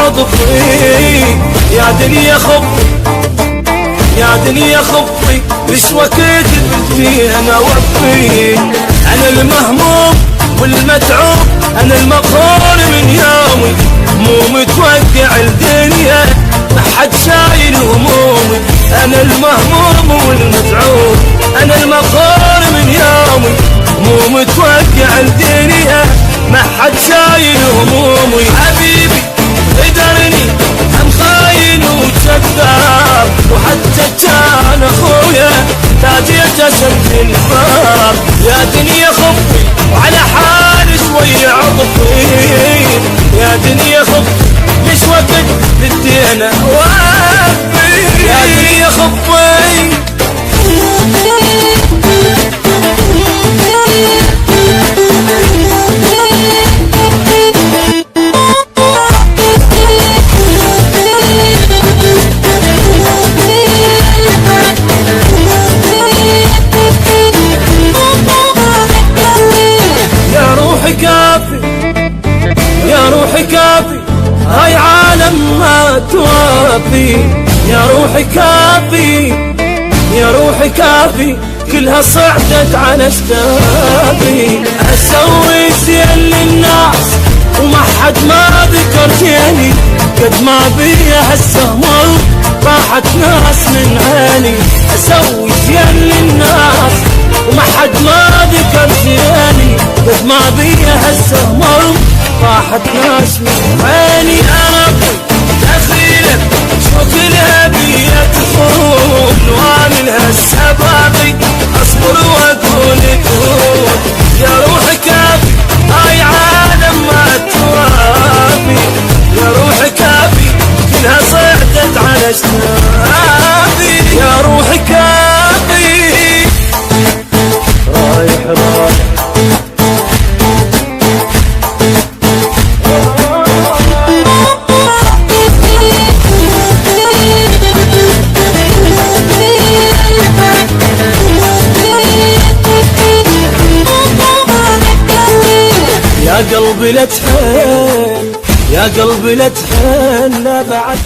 عضفي. يا دنيا خبي يا دنيا خبي، ليش وقت بدي انا وفي. انا المهموم والمتعوب، انا المقهور من يومي، مو متوقع الدنيا ما حد شايل همومي. انا المهموم والمتعوب، انا المقهور من يومي، مو متوقع الدنيا ما حد شايل همومي. حبيبي قدرني هم خاين وكذاب، وحتى كان اخويا تاجيت اشد الباب. يا دنيا خبي وعلى حالي شوي عطفي. يا دنيا خبي ليش وقت بدي انا وفي. يا دنيا خبي يا روحي كافي، هاي عالم ما توافي. يا روحي كافي يا روحي كافي، كلها صعدت على اشتافي. اسوي زين للناس وما حد ما ذكر جيني، قد ما بيا هسه مر راحت ناس من عيني. اسوي زين للناس وما حد ما ذكر جيني، قد ما بيا هسه مر راحت ناس من عيني. اربي دخيلك شو كلها بيا تخون، وامنها السبابي اصبر واقول تهون. يا روحي كافي هاي عالم ما توافي. يا روحي كافي كلها صعدت على اشتافي. يا روحي كافي رايح رايح يا قلبي لا تحن، يا قلبي لا تحن، لا بعد